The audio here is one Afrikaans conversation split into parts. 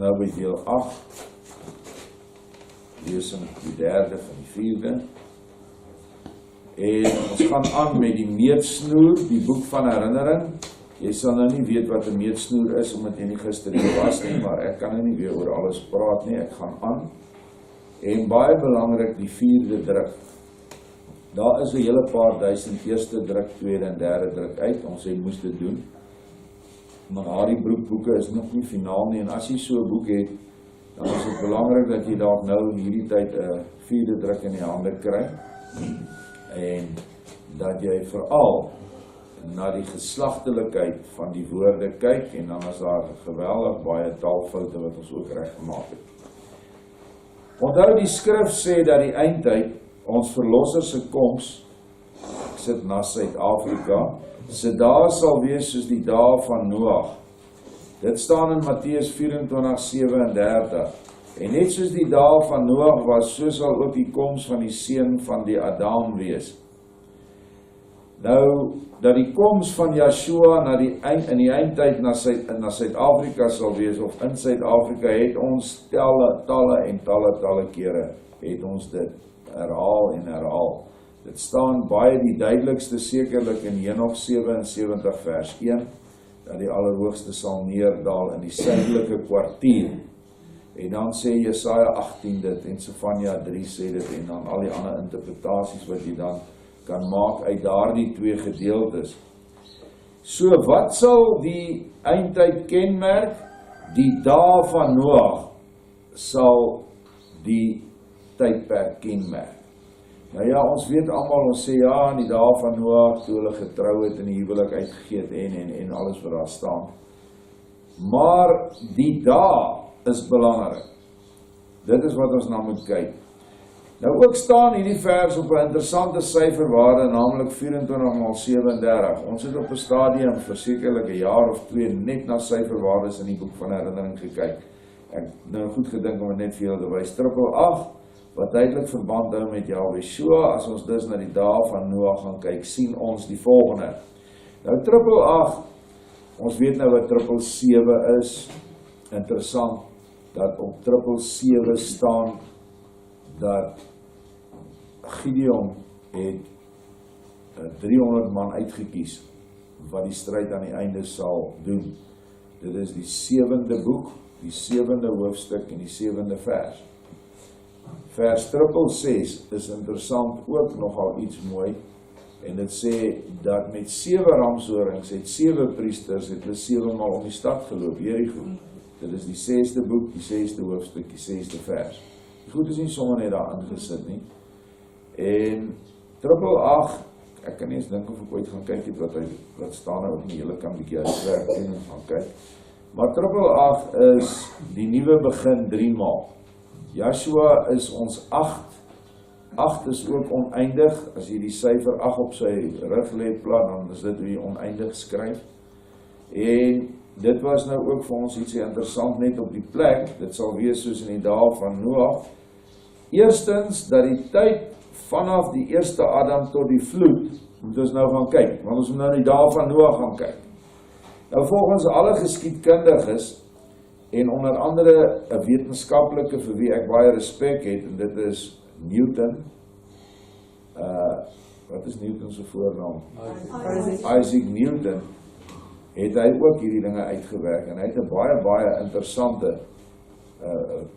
nou by deel 8, lesing die 3de van die 4de, en ons gaan aan met die meetsnoer, die boek van herinnering. Jy sal nou nie weet wat 'n meetsnoer is, omdat jy nie gister hier was nie, maar ek kan nou nie weer oor alles praat nie, ek gaan aan. En baie belangrik, die 4de druk. Daar is 'n hele paar duisend eerste druk, tweede en derde druk uit, ons moes dit doen. Maar Harry Broekboeke is nog nie finaal nie, en as jy so 'n boek het, dan is dit belangrik dat jy dalk nou hierdie tyd 'n 4de druk in die hande kry, en dat jy veral na die geslagtelikheid van die woorde kyk, en dan is daar geweldig baie taalfoute wat ons ook reg gemaak het. Onthou, die skrif sê dat die eindtyd, ons verlosser se koms, ek sit na Suid-Afrika, se dae sal wees soos die dae van Noag. Dit staan in Matteus 24:37. En net soos die dae van Noag was, so sal ook die koms van die seun van die Adam wees. Nou, dat die koms van Yeshua in die eindtyd na Suid-Afrika sal wees, of in Suid-Afrika, het ons talle kere, het ons dit herhaal en herhaal. Dit staan baie die duidelikste sekerlik in Henoch 77 vers 1, dat die Allerhoogste sal neerdal in die suidelike kwartier. En dan sê Jesaja 18 dit, en Sefanja 3 sê dit, en dan al die ander interpretasies wat jy dan kan maak uit daardie twee gedeeltes. So, wat sal die eindtyd kenmerk? Die dae van Noag sal die tydperk kenmerk. Nou ja, ons weet almal, ons sê ja, in die dae van Noag, toe hulle getrou het en die huwelik uitgegee het en alles wat daar staan. Maar die dae is belangrik. Dit is wat ons na moet kyk. Nou ook staan hierdie vers op 'n interessante syferwaarde, naamlik 24x37. Ons het op 'n stadium vir sekerlik 'n jaar of 2 net na syferwaardes in die boek van herinnering gekyk. Ek nou goed gedink om dit net vir julle te wys. 888, wat duidelik verband hou met Yeshua. As ons dus na die dae van Noag gaan kyk, sien ons die volgende. Nou 888, ons weet nou wat 777 is. Interessant dat op 777 staan dat Gideon het 300 man uitgekies wat die stryd aan die einde sal doen. Dit is die 7de boek, die 7de hoofstuk en die 7de vers. Vers 666 is interessant, ook nogal iets mooi, en dit sê dat met 7 ramshorings het 7 priesters het hulle 7 maal om die stad geloop, Jerigo. Dit is die 6de boek, die 6de hoofstuk, die 6de vers. Die goed is nie sommer net daar ingesit nie. En 888, ek kan nie eens dink of ek ooit gaan kyk wat staan nou op die hele kan bietjie uitwerk en gaan kyk. Maar 888 is die nuwe begin 3 maal. Yeshua is ons 8. 8 is ook oneindig. As jy die syfer 8 op sy rug lê plat, dan is dit hoe jy oneindig skryf. En dit was nou ook vir ons iets interessant net op die plek. Dit sal wees soos in die dae van Noag. Eerstens, dat die tyd vanaf die eerste Adam tot die vloed, moet ons nou gaan kyk, want ons moet nou in die dae van Noag gaan kyk. Nou volgens alle geskiedkundiges, en onder andere 'n wetenskaplike vir wie ek baie respek het, en dit is Newton. Wat is Newton se voornaam? Isaac Newton. Het hy ook hierdie dinge uitgewerk, en hy het 'n baie interessante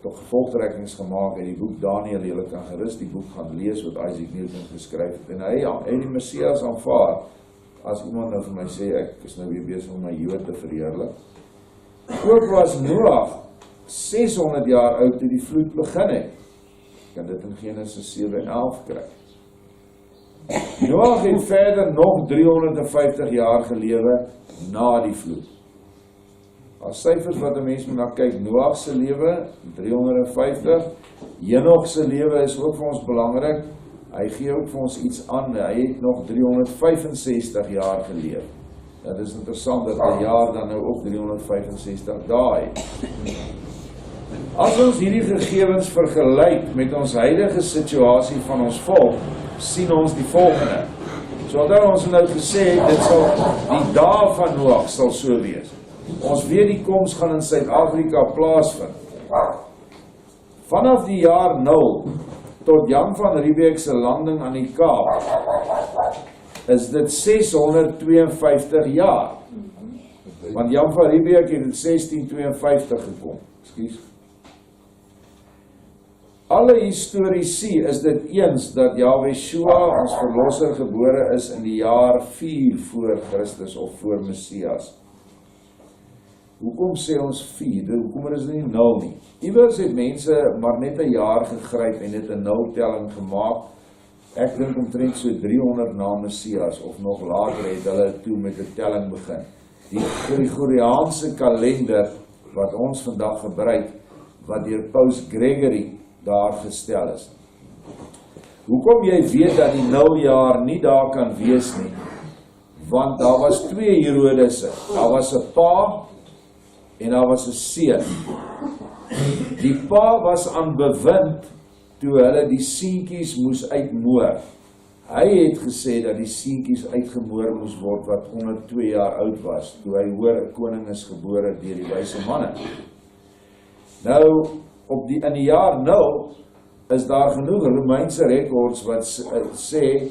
gevolgtrekkings gemaak uit die boek Daniel. Julle kan gerus die boek gaan lees wat Isaac Newton geskryf het, en hy het die Messias aanvaar. As iemand nou vir my sê, ek is nou weer besig om my Jood te verheerlik. Ook was Noag 600 jaar oud toe die vloed begin het. Ek kan dit in Genesis 7:11 kry. Noag het verder nog 350 jaar gelewe na die vloed. As syfers wat 'n mens moet na kyk, Noag se lewe 350, Henoch se lewe is ook vir ons belangrik. Hy gee ook vir ons iets aan, hy het nog 365 jaar geleef. Dit is interessant dat 'n jaar dan nou ook 365 dae het. As ons hierdie gegevens vergelyk met ons huidige situasie van ons volk, sien ons die volgende. So onthou ons nou gesê, dit sal die dae van Noag sal so wees. Ons weet die koms gaan in Suid-Afrika plaasvind. Vanaf die jaar 0 tot Jan van Riebeeck se landing aan die Kaap is dit 652 jaar. Want Jan van Riebeeck het in 1652 gekom. Ekskuus. Alle historici is dit eens dat Yahweh ons verlosser gebore is in die jaar 4 voor Christus of voor Messias. Hoekom sê ons 4? Hoekom is dit nie 0 nie? Iewers het mense maar net 'n jaar gegryp en het 'n nultelling gemaak. Ek dink omtrent so 300 na Messias of nog later het hulle toe met 'n telling begin. Die Gregoriaanse kalender wat ons vandag gebruik, wat deur Paus Gregory daar gestel is. Hoekom jy weet dat die 0 jaar nie daar kan wees nie? Want daar was 2 Herodesse. Daar was 'n pa en daar was 'n seun. Die pa was aan bewind toe hulle die seentjies moes uitmoor. Hy het gesê dat die seentjies uitgemoor moes word wat onder 2 jaar oud was, toe hy hoor 'n koning is gebore deur die wyse manne. Nou, in die jaar 0 is daar genoeg Romeinse rekords wat sê,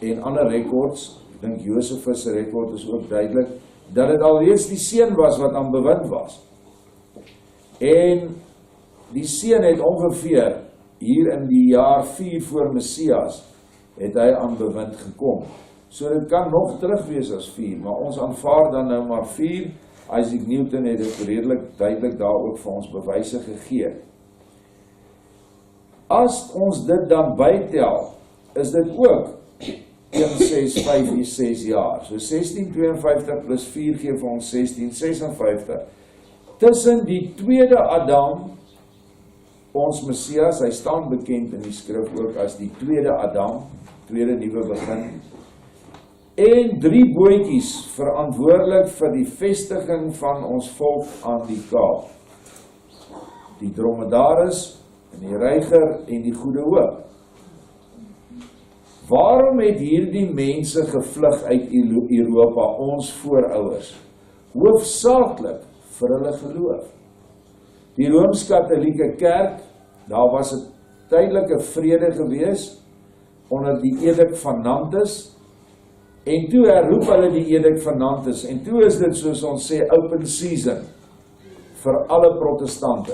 en ander rekords, ek dink Josefus se rekord is ook duidelik, dat dit alreeds die seun was wat aan bewind was. En die seun het ongeveer hier in die jaar 4 voor Messias het hy aan bewind gekom. So dit kan nog terug wees as 4, maar ons aanvaar dan nou maar 4. Isaac Newton het dit redelik duidelik daar ook vir ons bewyse gegee. As ons dit dan bytel, is dit ook 165 jaar. So 1652 plus 4 gee vir ons 1656. Tussen die tweede Adam, ons Messias, hy staan bekend in die skrif ook as die tweede Adam, tweede nuwe begin, en 3 bootjies verantwoordelik vir die vestiging van ons volk aan die Kaap. Die dromedaris, en die reiger en die goeie hoop. Waarom het hierdie mense gevlug uit Europa, ons voorouers? Hoofsaaklik vir hulle geloof. Die Rooms-Katholieke Kerk, daar was 'n tydelike vrede gewees onder die Edik van Nantes, en toe herroep hulle die Edik van Nantes, en toe is dit soos ons sê open season vir alle protestante.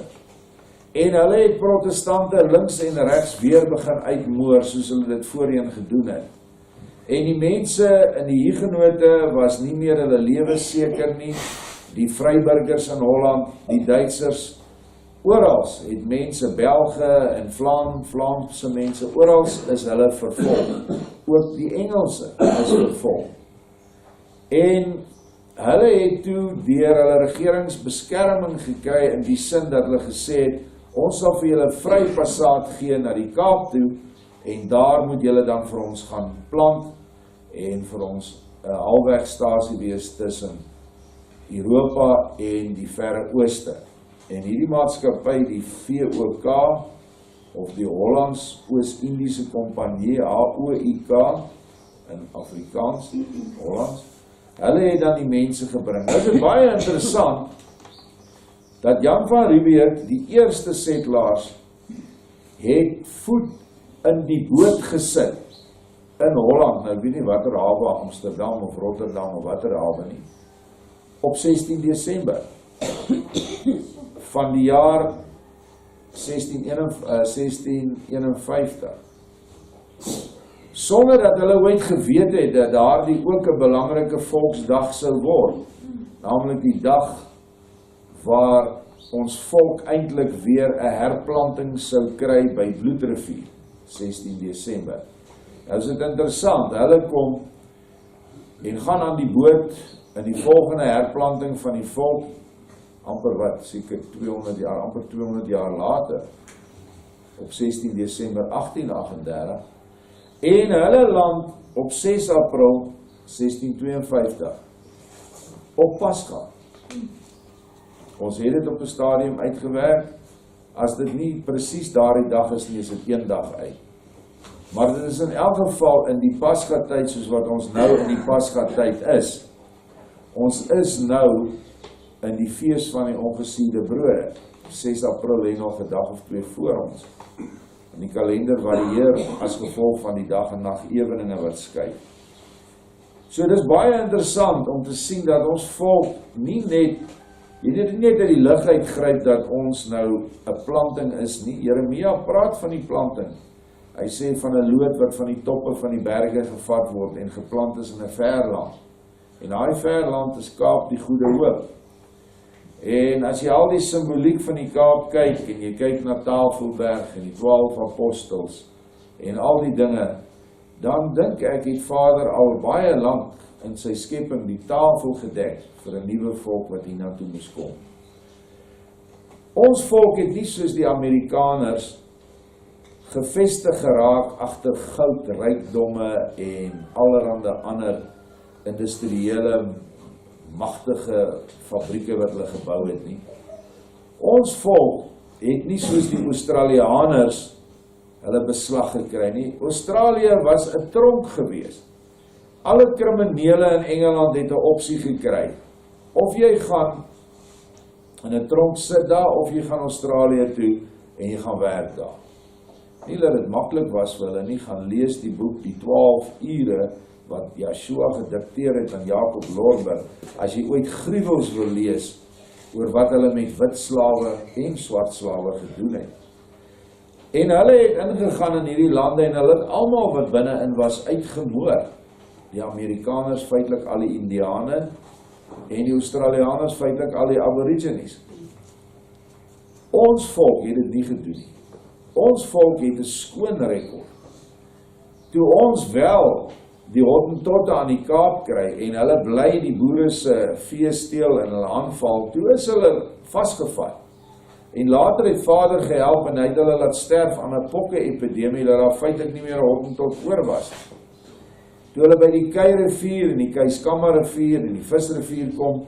En hulle het protestante links en regs weer begin uitmoor soos hulle dit voorheen gedoen het. En die mense in die Hugenote was nie meer hulle lewe seker nie. Die Vryburgers in Holland, die Duitsers, oral het mense, Belge en Vlaamse mense, oral is hulle vervolg. Ook die Engelse is vervolg. En hulle het toe deur hulle regeringsbeskerming gekry in die sin dat hulle gesê het, ons sal vir julle vry passaat gee na die Kaap toe, en daar moet julle dan vir ons gaan plant, en vir ons 'n halfwegstasie wees tussen Europa en die Verre Ooste. En hierdie maatskappy, die VOK, of die Hollands Oos-Indiese Kompanie, HOIK, in Afrikaans, Hollands, hulle het dan die mense gebring. Dit is baie interessant, dat Jan van Riebeeck, die eerste setelaars, het voet in die boot gesit, in Holland, nou weet nie watter hawe, Amsterdam of Rotterdam of watter hawe nie, op 16 Desember, van die jaar 1651, sonder dat hulle ooit geweet het, dat daardie ook 'n belangrike volksdag sou word, naamlik die dag, waar ons volk eintlik weer 'n herplanting sou kry by Bloedrivier, 16 Desember. Nou is dit interessant, hulle kom en gaan aan die boot in die volgende herplanting van die volk, amper wat, seker 200 jaar, amper 200 jaar later, op 16 Desember 1838, en hulle land op 6 April 1652, op Pascha. Ons het dit op 'n stadium uitgewerk, as dit nie presies daardie dag is nie, is dit een dag uit. Maar dit is in elk geval in die Pascha tyd, soos wat ons nou in die Pascha tyd is. Ons is nou in die fees van die ongesiede brode. 6 April lê nog 'n dag of 2 voor ons. En die kalender varieer as gevolg van die dag en nag eweninge wat skuif. So dis baie interessant om te sien dat ons volk nie net, jy weet nie net uit die lug uitgryp dat ons nou 'n planting is nie. Jeremia praat van die planting. Hy sê van 'n loot wat van die toppe van die berge gevat word en geplant is in 'n ver land. En daai ver land is Kaap die Goeie Hoop. En as jy al die simboliek van die Kaap kyk en jy kyk na Tafelberg en die 12 apostels en al die dinge, dan dink ek het Vader al baie lank in sy skepping die tafel gedek vir 'n nuwe volk wat hiernatoe moes kom. Ons volk het nie soos die Amerikaners gevestig geraak agter goud, rykdomme en allerhande ander industriële magtige fabrieke wat hulle gebou het nie. Ons volk het nie soos die Australianers hulle beslag gekry nie. Australië was 'n tronk gewees. Alle kriminele in Engeland het 'n opsie gekry. Of jy gaan in 'n tronk sit daar, of jy gaan Australië toe en jy gaan werk daar. Nie dat dit maklik was vir hulle nie, gaan lees die boek Die 12 ure wat Yeshua gedikteer het aan Jacob Lorber, as jy ooit gruwels wil lees oor wat hulle met wit slawe en swart slawe gedoen het. En hulle het ingegaan in hierdie lande en hulle het almal wat binne-in was uitgemoor. Die Amerikaners feitelik al die Indiane en die Australianers feitelik al die Aborigines. Ons volk het dit nie gedoen nie. Ons volk het 'n skoon rekord. Toe ons wel die Hottentotte aan die Kaap kry en hulle bly die boere se vee steel en hulle aanval, toe is hulle vasgevat. En later het Vader gehelp en hy het hulle laat sterf aan 'n pokke-epidemie dat daar feitelik nie meer 'n Hottentot oor was. Toe hulle by die Kei-rivier en die Keiskamma-rivier en die Visrivier kom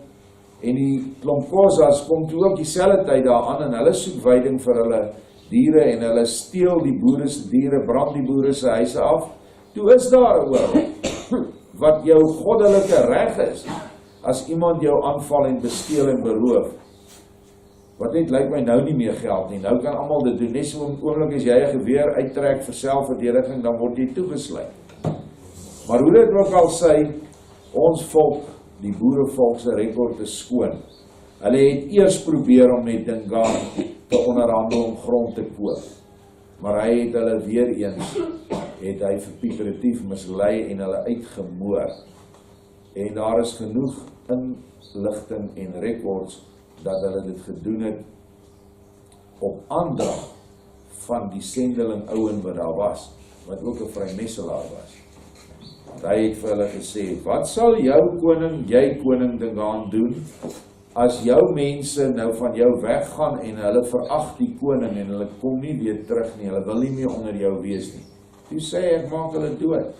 en die Klomkosas kom toe ook dieselfde tyd daaraan en hulle soek veiding vir hulle diere en hulle steel die boere se diere, brand die boere se huise af. Toe is daar 'n oorlog wat jou goddelike reg is as iemand jou aanval en besteel en beroof. Wat net lyk my nou nie meer geld nie. Nou kan almal dit doen. Net so 'n oomblik as jy 'n geweer uittrek vir selfverdediging, dan word jy toegesluit. Maar hoe dit ook al sê, ons volk, die boerevolk se rekord is skoon. Hulle het eers probeer om met Dingaan te onderhandel om grond te koop. Maar hy het hulle weer eens, het hy verpieperatief mislei en hulle uitgemoor. En daar is genoeg inligting en rekords dat hulle dit gedoen het op aandrag van die sendeling ouen wat daar was, wat ook 'n vrymesselaar was. Hy het vir hulle gesê, wat sal jou koning, jy koning Dingaan doen, as jou mense nou van jou weggaan en hulle verag die koning en hulle kom nie weer terug nie, hulle wil nie meer onder jou wees nie. Toe sê ek, maak hulle dood.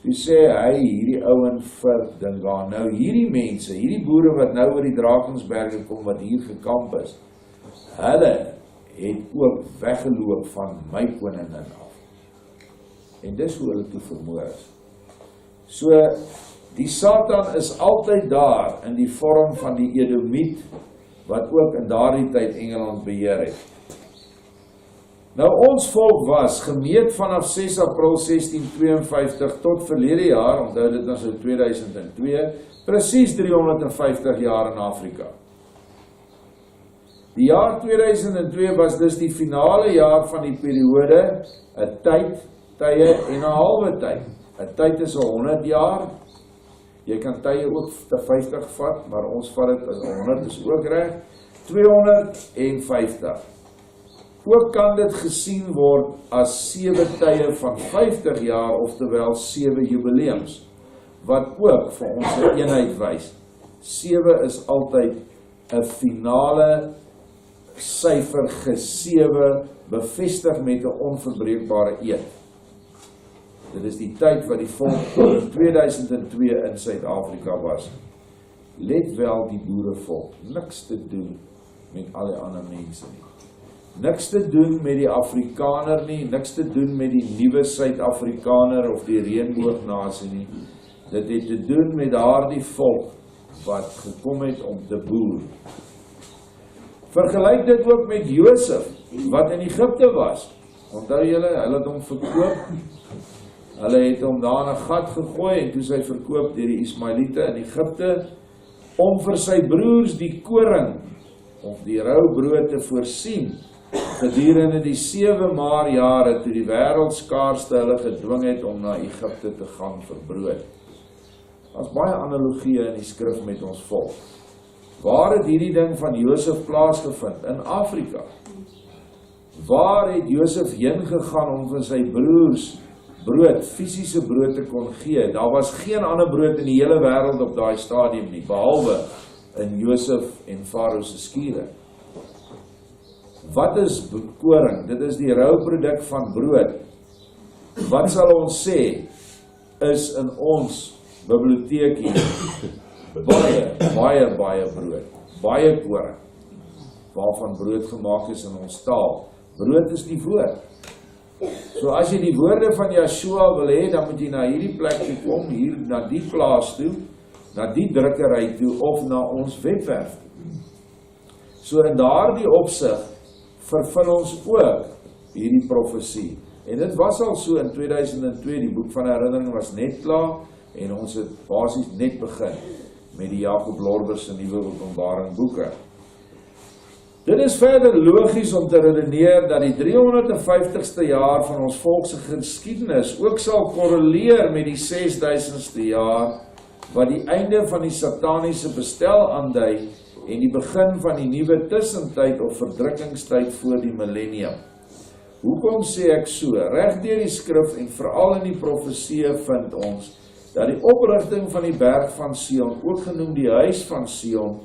Toe sê hy, hierdie ouen vir Dingaan, nou hierdie mense, hierdie boere wat nou oor die Drakensberge kom, wat hier gekamp is, hulle het ook weggeloop van my koningin af. En dis hoe hulle toe vermoor is. So, die Satan is altyd daar in die vorm van die Edomiet, wat ook in daardie tyd Engeland beheer het. Nou ons volk was gemeet vanaf 6 April 1652 tot verlede jaar, onthou dit nou so 2002, presies 350 jaar in Afrika. Die jaar 2002 was dus die finale jaar van die periode, 'n tye en 'n halwe tyd. 'n Tyd is 100 jaar. Jy kan tye ook te 50 vat, maar ons vat dit as 100 is ook reg. 250. Ook kan dit gesien word as 7 tye van 50 jaar, oftewel 7 jubileums, wat ook vir ons 'n eenheid wys. 7 is altyd 'n finale syfer ge-7, bevestig met 'n onverbreekbare eed. Dit is die tyd wat die volk in 2002 in Suid-Afrika was. Let wel die boerevolk, niks te doen met al die ander mense nie. Niks te doen met die Afrikaner nie, niks te doen met die nuwe Suid-Afrikaner of die reënboognasie nie. Dit het te doen met daardie volk wat gekom het om te boer. Vergelyk dit ook met Josef, wat in Egipte was. Onthou julle, hulle het hom verkoop. Hulle het hom daar in 'n gat gegooi en toe sy verkoop deur die Ismaeliete in Egipte om vir sy broers die koring of die rou brood te voorsien gedurende die 7 maar jare toe die wêreldskaarste hulle gedwing het om na Egipte te gaan vir brood. Daar's baie analogieë in die skrif met ons volk. Waar het hierdie ding van Josef plaasgevind? In Afrika. Waar het Josef heen gegaan om vir sy broers brood, fisiese brood te kon gee? Daar was geen ander brood in die hele wêreld op daai stadium nie, behalwe in Josef en Farao se skure. Wat is koring? Dit is die rou produk van brood. Wat sal ons sê is in ons biblioteek hier baie brood, baie koring, waarvan brood gemaak is in ons taal. Brood is die woord. So as jy die woorde van Yeshua wil hê, dan moet jy na hierdie plek toe kom, hier na die plaas toe, na die drukkery toe, of na ons webwerf toe. So in daardie opsig vervul ons ook hierdie profesie. En dit was al so in 2002, die boek van herinnering was net klaar, en ons het basies net begin met die Jacob Lorber se nuwe Openbaring boeke. Dit is verder logies om te redeneer dat die 350ste jaar van ons volk se geskiedenis ook sal korreleer met die 6000ste jaar wat die einde van die sataniese bestel aandui en die begin van die nuwe tussentyd of verdrukkingstyd voor die millennium. Hoekom sê ek so? Reg deur die skrif en veral in die profeseë vind ons dat die oprigting van die berg van Sion, ook genoem die huis van Sion,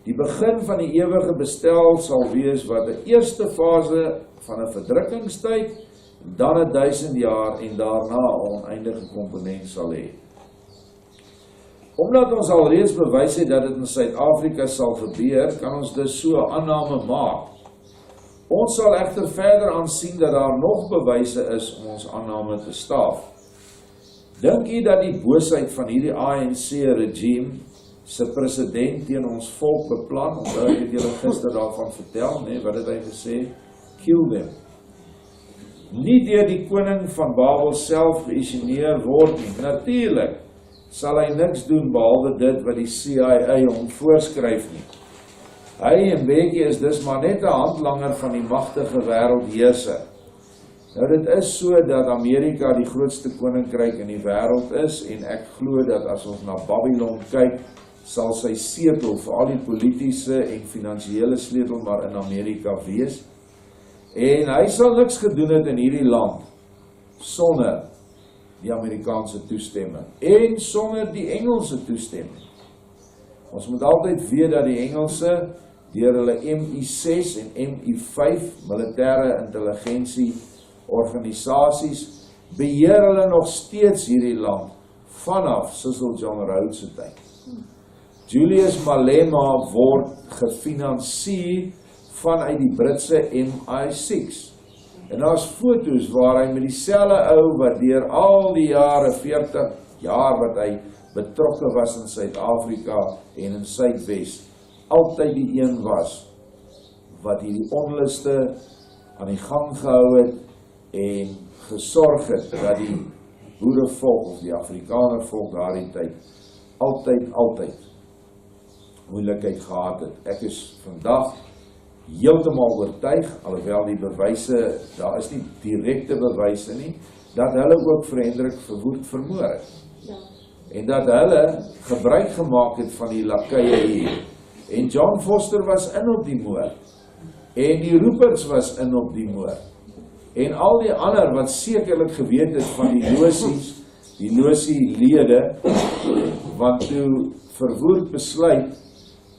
die begin van die ewige bestel sal wees wat die eerste fase van 'n verdrukkingstyd, dan 1000 jaar en daarna 'n oneindige komponent sal hê. Omdat ons alreeds bewys het dat dit in Suid-Afrika sal gebeur, kan ons dus so 'n aanname maak. Ons sal egter verder aansien dat daar nog bewyse is om ons aanname te staaf. Dink u dat die boosheid van hierdie ANC-regime se president teen ons volk beplan, omdat ek het julle gister daarvan vertel, wat het hy gesê? Kill them. Nie deur die koning van Babel self geïnisieer word nie. Natuurlik sal hy niks doen behalwe dit wat die CIA hom voorskryf nie. Hy en Bekkie is dus maar net 'n handlanger van die magtige wêreldheerser. Nou dit is so dat Amerika die grootste koninkryk in die wêreld is, en ek glo dat as ons na Babylon kyk, sal sy sleutel vir al die politiese en finansiële sleutel maar in Amerika wees. En hy sal niks gedoen het in hierdie land sonder die Amerikaanse toestemming en sonder die Engelse toestemming. Ons moet altyd weet dat die Engelse deur hulle MI6 en MI5 militêre intelligensie organisasies beheer hulle nog steeds hierdie land vanaf Cecil John Rhodes se tyd. Julius Malema word gefinansier vanuit die Britse MI6. En daar's foto's waar hy met dieselfde ou wat deur al die jare, 40 jaar wat hy betrokke was in Suid-Afrika en in Suidwes, altyd die een was wat hierdie onluste aan die gang gehou het en gesorg het dat die boerevolk of die Afrikaner volk daardie tyd altyd moeilikheid gehad het. Ek is vandag heeltemal oortuig, alhoewel die bewyse, daar is nie direkte bewyse nie, dat hulle ook vir Hendrik Verwoerd vermoor het. Ja. En dat hulle gebruik gemaak het van die lakeie hier. En John Foster was in op die moord. En die Ruperts was in op die moord. En al die ander wat sekerlik geweet het van die losielede, want toe Verwoerd besluit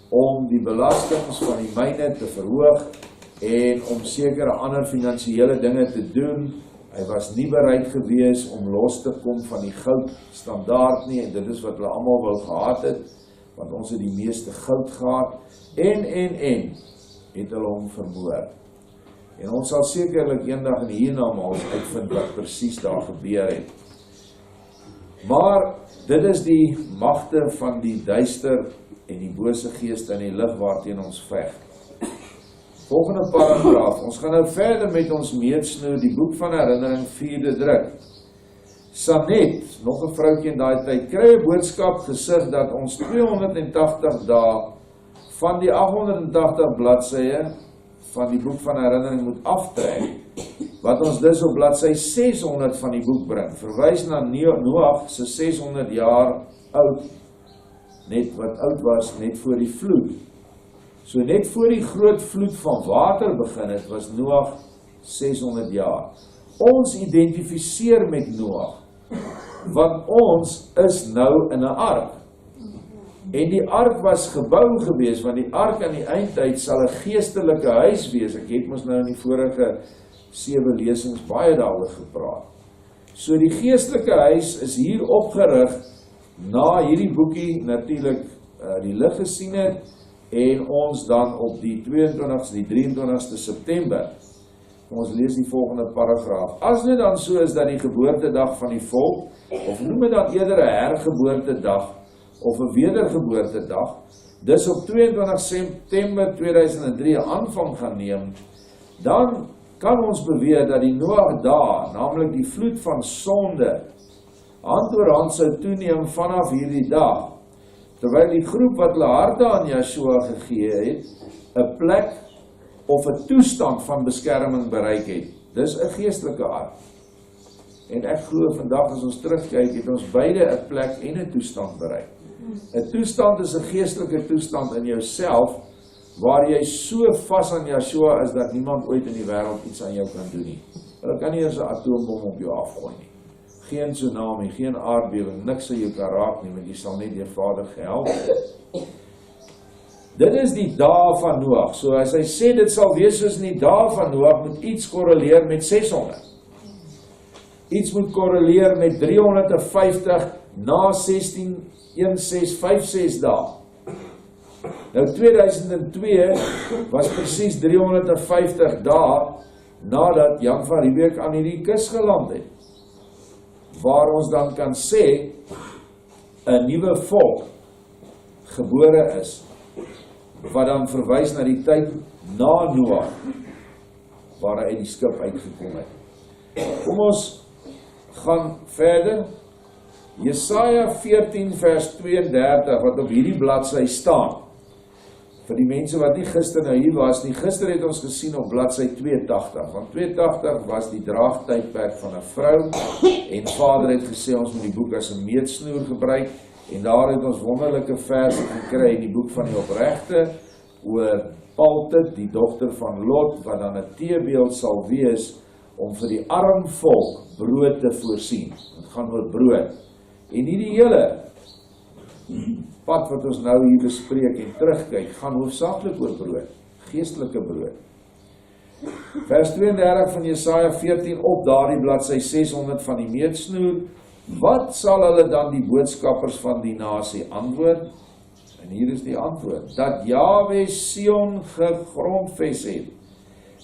om die belastings van die myne te verhoog en om sekere ander finansiële dinge te doen. Hy was nie bereid gewees om los te kom van die goudstandaard nie, en dit is wat hulle almal wou gehad het, want ons het die meeste goud gehad, en het hulle hom vermoor. En ons sal sekerlik eendag in hiernamaals uitvind wat presies daar gebeur het. Maar dit is die magte van die duister en die bose geeste in die lig waarteen ons veg. Volgende paragraaf, ons gaan nou verder met ons meetsnoer, die boek van herinnering 4de druk. Sanet, nog 'n vroukie in daai tyd, kry 'n boodskap gesig dat ons 280 dae van die 880 bladsye van die boek van herinnering moet aftrek, wat ons dus op bladsy 600 van die boek bring, verwys na Noag se 600 jaar oud, wat oud was net voor die vloed. So net voor die groot vloed van water begin het, was Noag 600 jaar. Ons identifiseer met Noag, want ons is nou in 'n ark. En die ark was gebou gewees, want die ark aan die eindtyd sal 'n geestelike huis wees. Ek het mos nou in die vorige 7 lesings baie daaroor gepraat. So die geestelike huis is hier opgerig, na hierdie boekie natuurlik die lig gesien het, en ons dan op die 22ste, die 23ste September, ons lees die volgende paragraaf. As dit dan so is dat die geboortedag van die volk, of noem het dan eerder 'n hergeboortedag, of 'n wedergeboortedag, dis op 22 September 2003 aanvang gaan neem, dan kan ons beweer dat die Noag dae, naamlik die vloed van sonde, hand oor hand sou toeneem vanaf hierdie dag, terwyl die groep wat hulle harte aan Yeshua gegee het, 'n plek of 'n toestand van beskerming bereik het. Dis 'n geestelike ark. En ek glo vandag as ons terugkyk, het ons beide 'n plek en 'n toestand bereik. 'n Toestand is 'n geestelike toestand in jouself, waar jy so vas aan Yeshua is, dat niemand ooit in die wêreld iets aan jou kan doen nie. Hulle kan nie eens 'n atoombom op jou afgooi nie. Geen tsunami, geen aardbewing, niks sal jou kan raak nie, want jy sal net deur Vader gehelp word. Dit is die dae van Noag. So as hy sê dit sal wees soos in die dae van Noag, moet iets korreleer met 600. Iets moet korreleer met 350 na 16:1656 dae. Nou 2002 was presies 350 dae nadat Jan van Riebeeck aan hierdie kus geland het, waar ons dan kan sê 'n nuwe volk gebore is, wat dan verwys na die tyd na Noag, waar hy uit die skip uitgekom het. Kom ons gaan verder. Jesaja 14 vers 32, wat op hierdie bladsy staan, vir die mense wat nie gister nou hier was nie, gister het ons gesien op bladsy 82, want 82 was die draagtydperk van 'n vrou, en Vader het gesê ons moet die boek as 'n meetsnoer gebruik, en daar het ons wonderlike verse gekry in die boek van die opregte, oor Paltit, die dogter van Lot, wat dan 'n teebeeld sal wees, om vir die arm volk brood te voorsien. Het gaan oor brood. En hierdie hele pad wat ons nou hier bespreek en terugkyk, gaan hoofsaaklik oor brood, geestelike brood. Vers 32 van Jesaja 14 op daardie bladsy 600 van die meetsnoer, wat sal hulle dan die boodskappers van die nasie antwoord? En hier is die antwoord, dat Jahwe Sion gegrondves het,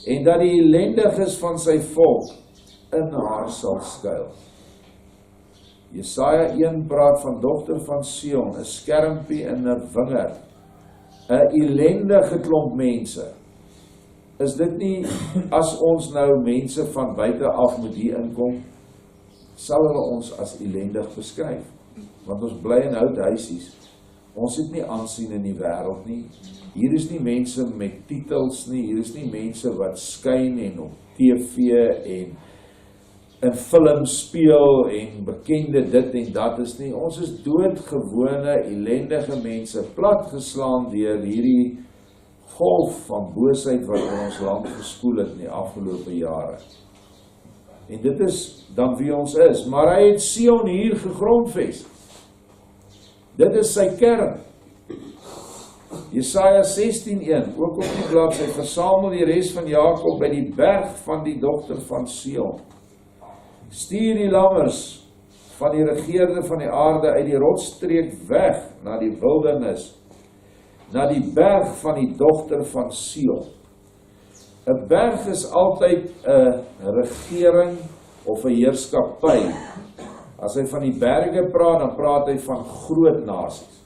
en dat die ellendiges van sy volk in haar sal skuil. Jesaja 1 praat van Dogter van Sion, 'n skermpie in 'n wingerd, 'n ellendige klomp mense. Is dit nie, as ons nou mense van buite af moet hier inkom, sal hulle ons as ellendig beskryf? Want ons bly in hout huisies. Ons het nie aansien in die wêreld nie. Hier is nie mense met titels nie, hier is nie mense wat skyn en op TV en in film speel en bekende dit en dat is nie. Ons is doodgewone, ellendige mense, platgeslaan deur hierdie golf van boosheid wat in ons land gespoel het in die afgelope jare. En dit is dan wie ons is, maar hy het Sion hier gegrondves. Dit is sy kern. Jesaja 16:1, ook op die bladsy, versamel die res van Jakob by die berg van die dogter van Sion. Stuur die lammers van die regeerde van die aarde uit die rotsstreek weg na die wildernis, na die berg van die dogter van Sion. 'n berg is altyd 'n regering of 'n heerskappy. As hy van die berge praat, dan praat hy van groot nasies.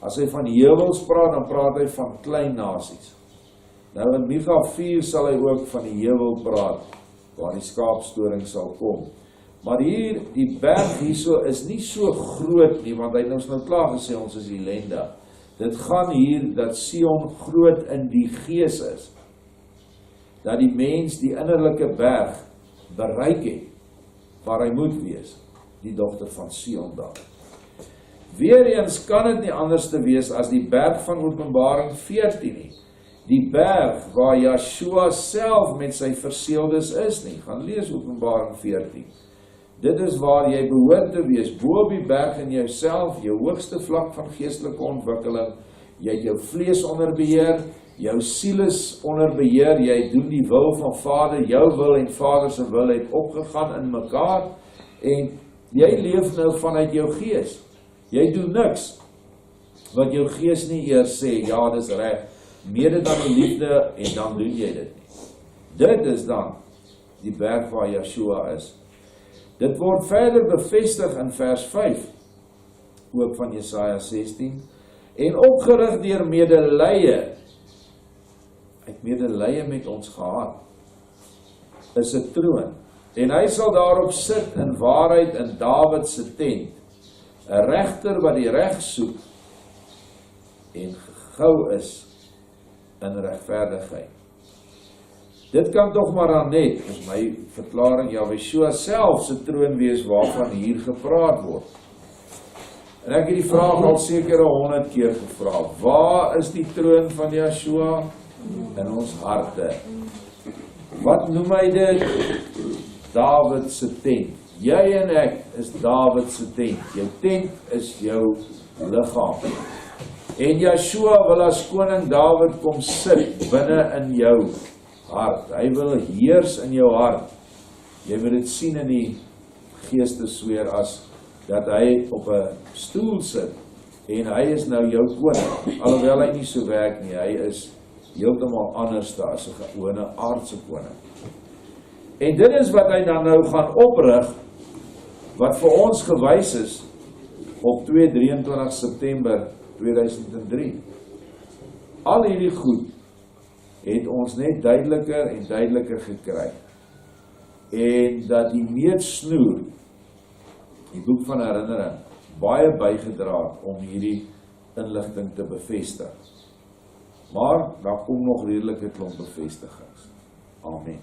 As hy van heuwels praat, dan praat hy van klein nasies. Nou in Micha 4 sal hy ook van die heuwel praat, waar die skaapstoring sal kom. Maar hier, die berg hierso is nie so groot nie, want hy het ons nou klaar gesê, ons is ellende. Dit gaan hier, dat Sion groot in die gees is. Dat die mens die innerlike berg bereik het, waar hy moet wees, die dogter van Sion daar. Weereens kan dit nie anders te wees as die berg van Openbaring 14 nie. Die berg waar Yeshua self met sy verseeldes is nie. Gaan lees Openbaring 14. Dit is waar jy behoort te wees, bo op die berg in jouself, jou hoogste vlak van geestelike ontwikkeling. Jy het jou vlees onder beheer, jou siel is onder beheer, jy doen die wil van Vader, jou wil en Vader se wil het opgegaan in mekaar, en jy leef nou vanuit jou gees. Jy doen niks, wat jou gees nie eers sê, ja, dis reg, mede dan die liefde, en dan doen jy dit nie. Dit is dan die berg waar Yeshua is. Dit word verder bevestig in vers 5, ook van Jesaja 16, en opgerig deur medelee, het medelee met ons gehad, is 'n troon, en hy sal daarop sit in waarheid in Dawid se tent, 'n regter wat die reg soek, en gehou is in regverdigheid. Dit kan toch maar dan net, is my verklaring, Yeshua self se troon wees waarvan hier gepraat word. En ek het die vraag al seker 100 keer gevra, waar is die troon van Yeshua? In ons harte. Wat noem hy dit? Dawid se tent. Jy en ek is Dawid se tent. Jou tent is jou liggaam. En Yeshua wil as koning Dawid kom sit binne in jou hart. Hy wil heers in jou hart. Jy moet dit sien in die geestesweer as dat hy op 'n stoel sit en hy is nou jou koning. Alhoewel hy nie so werk nie, hy is heeltemal anders as 'n gewone aardse koning. En dit is wat hy dan nou gaan oprig, wat vir ons gewys is op 23 September 2003. Al hierdie goed het ons net duideliker en duideliker gekry. En dat die meetsnoer, die boek van herinnering, baie bygedra het om hierdie inligting te bevestig. Maar daar kom nog redelike klomp bevestigings. Amen.